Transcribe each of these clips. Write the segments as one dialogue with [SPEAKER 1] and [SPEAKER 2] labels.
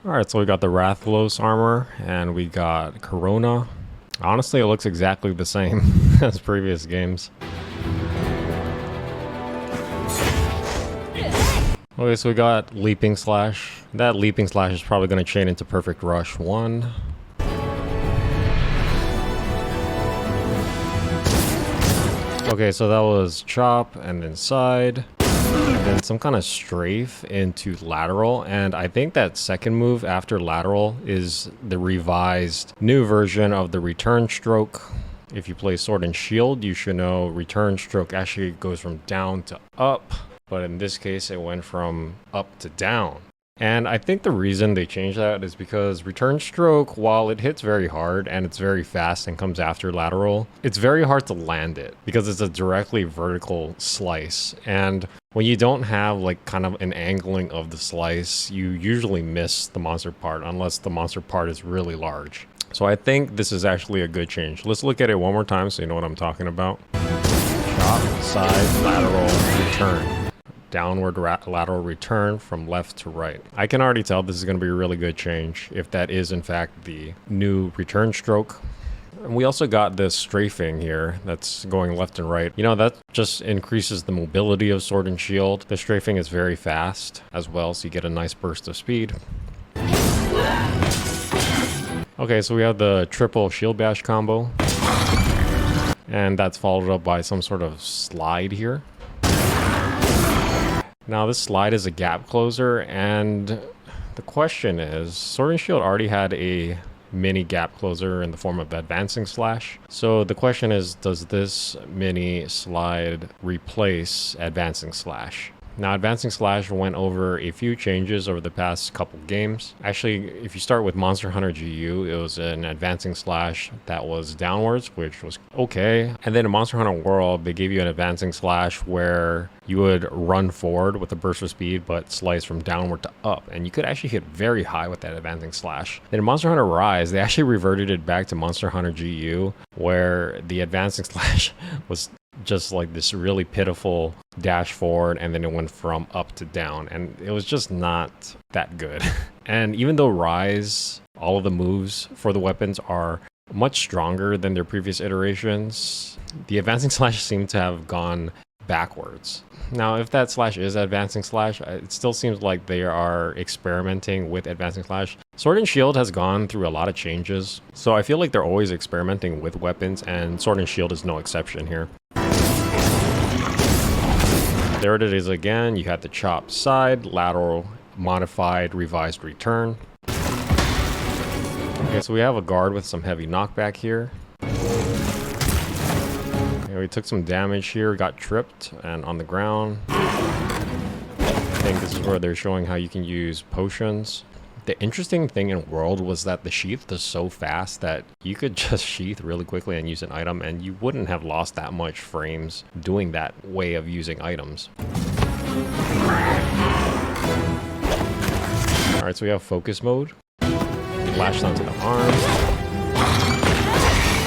[SPEAKER 1] Alright, so we got the Rathalos armor, and we got Corona. Honestly, it looks exactly the same as previous games. Okay, so we got Leaping Slash. That Leaping Slash is probably going to chain into Perfect Rush 1. Okay, so that was Chop and then Side. And then some kind of strafe into lateral, and I think that second move after lateral is the revised new version of the return stroke. If you play Sword and Shield, you should know return stroke actually goes from down to up, but in this case it went from up to down. And I think the reason they changed that is because return stroke, while it hits very hard and it's very fast and comes after lateral, it's very hard to land it because it's a directly vertical slice. And when you don't have like kind of an angling of the slice, you usually miss the monster part unless the monster part is really large. So I think this is actually a good change. Let's look at it one more time so you know what I'm talking about. Chop, side, lateral, return. Downward lateral return from left to right. I can already tell this is going to be a really good change if that is in fact the new return stroke. And we also got this strafing here that's going left and right. You know, that just increases the mobility of Sword and Shield. The strafing is very fast as well, so you get a nice burst of speed. Okay, so we have the triple shield bash combo. And that's followed up by some sort of slide here. Now this slide is a gap closer, and the question is, Sword and Shield already had a mini gap closer in the form of advancing slash. So the question is, does this mini slide replace advancing slash? Now, advancing slash went over a few changes over the past couple games. Actually, if you start with Monster Hunter GU, it was an advancing slash that was downwards, which was okay. And then in Monster Hunter World, they gave you an advancing slash where you would run forward with a burst of speed, but slice from downward to up. And you could actually hit very high with that advancing slash. Then in Monster Hunter Rise, they actually reverted it back to Monster Hunter GU, where the advancing slash was just like this really pitiful dash forward, and then it went from up to down, and it was just not that good. And even though Rise, all of the moves for the weapons are much stronger than their previous iterations, the advancing slash seemed to have gone backwards. Now, if that slash is advancing slash, it still seems like they are experimenting with advancing slash. Sword and Shield has gone through a lot of changes, so I feel like they're always experimenting with weapons, and Sword and Shield is no exception here. There it is again. You had the chop side, lateral, modified, revised return. Okay, so we have a guard with some heavy knockback here. Okay, we took some damage here, got tripped and on the ground. I think this is where they're showing how you can use potions. The interesting thing in World was that the sheath is so fast that you could just sheath really quickly and use an item, and you wouldn't have lost that much frames doing that way of using items. Alright, so we have focus mode. Lash onto the arms.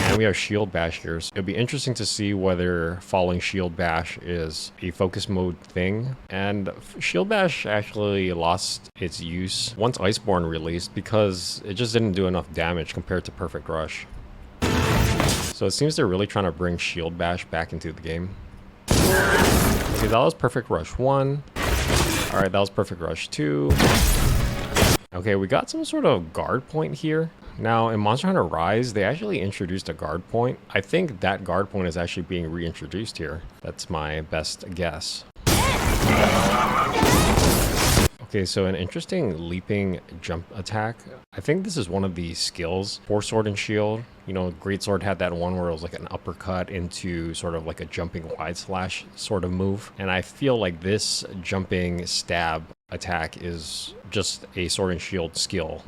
[SPEAKER 1] And we have shield bash here. So it'll be interesting to see whether falling shield bash is a focus mode thing. And shield bash actually lost its use once Iceborne released because it just didn't do enough damage compared to Perfect Rush. So it seems they're really trying to bring shield bash back into the game. Okay, that was Perfect Rush 1. Alright, that was Perfect Rush 2. Okay, we got some sort of guard point here. Now, in Monster Hunter Rise, they actually introduced a guard point. I think that guard point is actually being reintroduced here. That's my best guess. Okay, so an interesting leaping jump attack. I think this is one of the skills for Sword and Shield. You know, Greatsword had that one where it was like an uppercut into sort of like a jumping wide slash sort of move. And I feel like this jumping stab attack is just a Sword and Shield skill